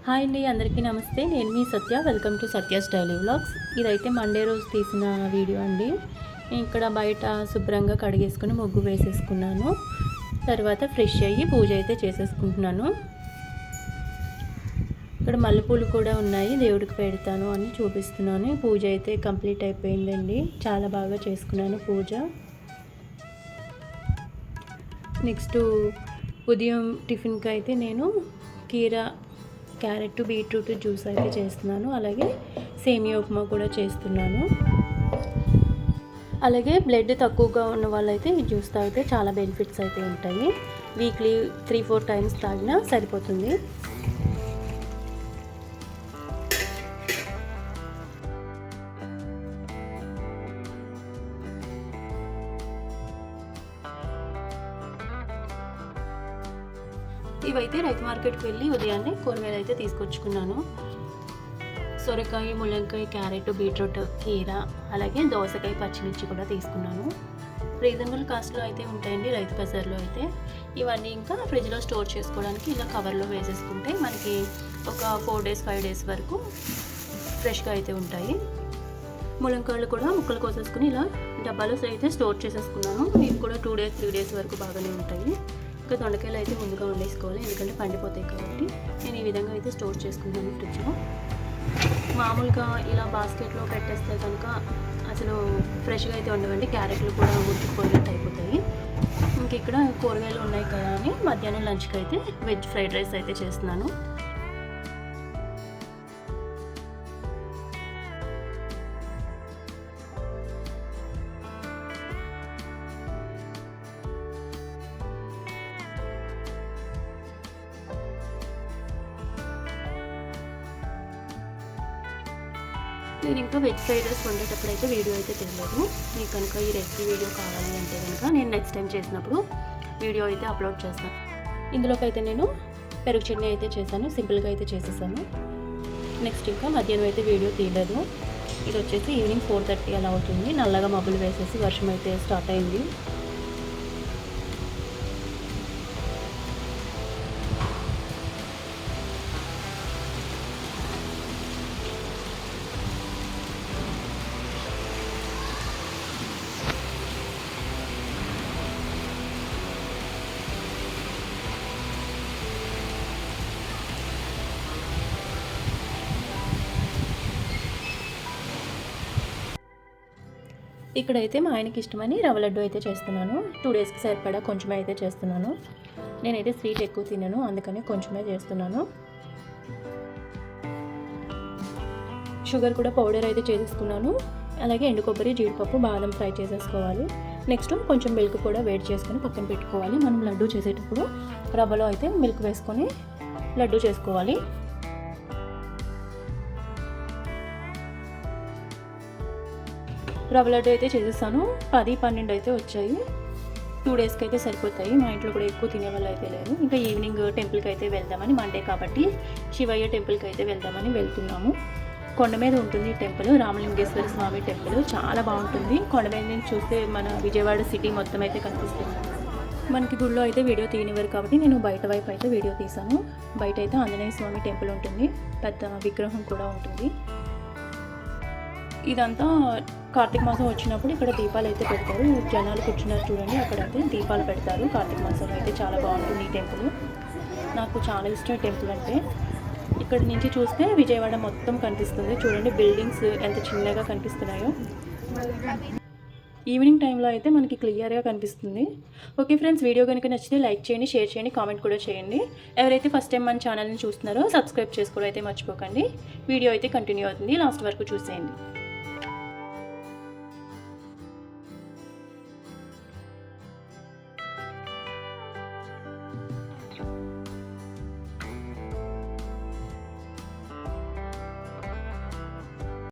Hi అండి, అందరికీ నమస్తే. నేను మీ Satya. Welcome to Satya's daily vlogs. ఇదైతే మండే రోజు తీసిన వీడియో అండి. ఇక్కడ బయట శుభ్రంగా కడిగేసుకుని ముగ్గు వేసేసుకున్నాను. తర్వాత ఫ్రెష్ అయ్యి పూజ అయితే చేసేసుకుంటున్నాను. ఇక్కడ మల్లెపూలు కూడా ఉన్నాయి, దేవుడికి పెడతాను అని చూపిస్తున్నాను. పూజ అయితే కంప్లీట్ అయిపోయిందండి. చాలా బాగా చేసుకున్నాను పూజ. నెక్స్ట్ ఉదయం టిఫిన్కి అయితే నేను కీరా, క్యారెట్, బీట్రూట్ జ్యూస్ అయితే చేస్తున్నాను. అలాగే సేమియా ఉప్మా కూడా చేస్తున్నాను. అలాగే బ్లడ్ తక్కువగా ఉన్న వాళ్ళైతే ఈ జ్యూస్ తాగితే చాలా బెనిఫిట్స్ అయితే ఉంటాయి. వీక్లీ 3-4 టైమ్స్ తాగినా సరిపోతుంది. ఇవైతే రైతు మార్కెట్కి వెళ్ళి ఉదయాన్నే కూరగాయలు అయితే తీసుకొచ్చుకున్నాను. సొరకాయ, ముల్లంకాయ, క్యారెట్, బీట్రూట్, కీర, అలాగే దోసకాయ, పచ్చిమిర్చి కూడా తీసుకున్నాను. రీజనబుల్ కాస్ట్లో అయితే ఉంటాయండి రైతు బజార్లో అయితే. ఇవన్నీ ఇంకా ఫ్రిడ్జ్లో స్టోర్ చేసుకోవడానికి ఇలా కవర్లో వేసేసుకుంటే మనకి ఒక 4 days 5 days వరకు ఫ్రెష్గా అయితే ఉంటాయి. ముల్లంకాయలు కూడా ముక్కలు కోసేసుకుని ఇలా డబ్బాలో అయితే స్టోర్ చేసేసుకున్నాను. ఇవి కూడా 2 days 3 days వరకు బాగానే ఉంటాయి. ఇంకా దొండకాయలు అయితే ముందుగా వండేసుకోవాలి, ఎందుకంటే పండిపోతాయి కాబట్టి. నేను ఈ విధంగా అయితే స్టోర్ చేసుకుంటాను ఫ్రిడ్జ్లో. మామూలుగా ఇలా బాస్కెట్లో పెట్టేస్తే కనుక అసలు ఫ్రెష్గా అయితే ఉండవండి. క్యారెట్లు కూడా ఉడికిపోయినట్టు అయిపోతాయి. ఇంక ఇక్కడ కూరగాయలు ఉన్నాయి కదా అని మధ్యాహ్నం లంచ్కి అయితే వెజ్ ఫ్రైడ్ రైస్ అయితే చేస్తున్నాను. నేను ఇంకా వెజ్ ఫ్రైడ్ రైస్ వండేటప్పుడు అయితే వీడియో అయితే తెలియదు. మీకు కనుక ఈ రెసిపీ వీడియో కావాలి అంటే కనుక నేను నెక్స్ట్ టైం చేసినప్పుడు వీడియో అయితే అప్లోడ్ చేస్తాను. ఇందులోకి అయితే నేను పెరుగు చట్నీ అయితే చేశాను, సింపుల్గా అయితే చేసేసాను. నెక్స్ట్ ఇంకా మధ్యాహ్నం అయితే వీడియో తీయలేదు. ఇది వచ్చేసి ఈవినింగ్ 4:30 అలా అవుతుంది. నల్లగా మబ్బులు వేసేసి వర్షం అయితే స్టార్ట్ అయింది. ఇక్కడైతే మా ఆయనకి ఇష్టమని రవ్వ లడ్డు అయితే చేస్తున్నాను. 2 daysకి సరిపడా కొంచెమే అయితే చేస్తున్నాను. నేనైతే స్వీట్ ఎక్కువ తినను, అందుకని కొంచెమే చేస్తున్నాను. షుగర్ కూడా పౌడర్ అయితే చేసేసుకున్నాను. అలాగే ఎండు కొబ్బరి, జీడిపప్పు, బాదం ఫ్రై చేసేసుకోవాలి. నెక్స్ట్ కొంచెం మిల్క్ కూడా వేడి చేసుకొని పక్కన పెట్టుకోవాలి. మనం లడ్డు చేసేటప్పుడు రవ్వలో అయితే మిల్క్ వేసుకొని లడ్డు చేసుకోవాలి. రవ్వ లడ్డు అయితే చేసేస్తాను. 10-12 అయితే వచ్చాయి. 2 daysకి అయితే సరిపోతాయి. మా ఇంట్లో కూడా ఎక్కువ తినే వాళ్ళు అయితే లేదు. ఇంకా ఈవినింగ్ టెంపుల్కి అయితే వెళ్దామని, మండే కాబట్టి శివయ్య టెంపుల్కి అయితే వెళ్దామని వెళ్తున్నాము. కొండ మీద ఉంటుంది టెంపుల్, రామలింగేశ్వర స్వామి టెంపుల్. చాలా బాగుంటుంది. కొండ మీద నుంచి చూస్తే మన విజయవాడ సిటీ మొత్తం అయితే కనిపిస్తుంది. మనకి గుడిలో అయితే వీడియో తీయనివ్వరు కాబట్టి నేను బయట వైపు అయితే వీడియో తీసాను. బయట అయితే ఆంజనేయ స్వామి టెంపుల్ ఉంటుంది, పెద్ద విగ్రహం కూడా ఉంటుంది. ఇదంతా కార్తీక మాసం వచ్చినప్పుడు ఇక్కడ దీపాలు అయితే పెడతారు. జనాలు కూర్చున్నారు చూడండి, అక్కడైతే దీపాలు పెడతారు. కార్తీక మాసంలో అయితే చాలా బాగుంటుంది ఈ టెంపుల్. నాకు చాలా ఇష్టం టెంపుల్ అంటే. ఇక్కడ నుంచి చూస్తే విజయవాడ మొత్తం కనిపిస్తుంది. చూడండి బిల్డింగ్స్ ఎంత చిన్నగా కనిపిస్తున్నాయో. ఈవినింగ్ టైంలో అయితే మనకి క్లియర్గా కనిపిస్తుంది. ఓకే ఫ్రెండ్స్, వీడియో కనుక నచ్చితే లైక్ చేయండి, షేర్ చేయండి, కామెంట్ కూడా చేయండి. ఎవరైతే ఫస్ట్ టైం మన ఛానల్ని చూస్తున్నారో సబ్స్క్రైబ్ చేసుకోవడం అయితే మర్చిపోకండి. వీడియో అయితే కంటిన్యూ అవుతుంది, లాస్ట్ వరకు చూసేయండి.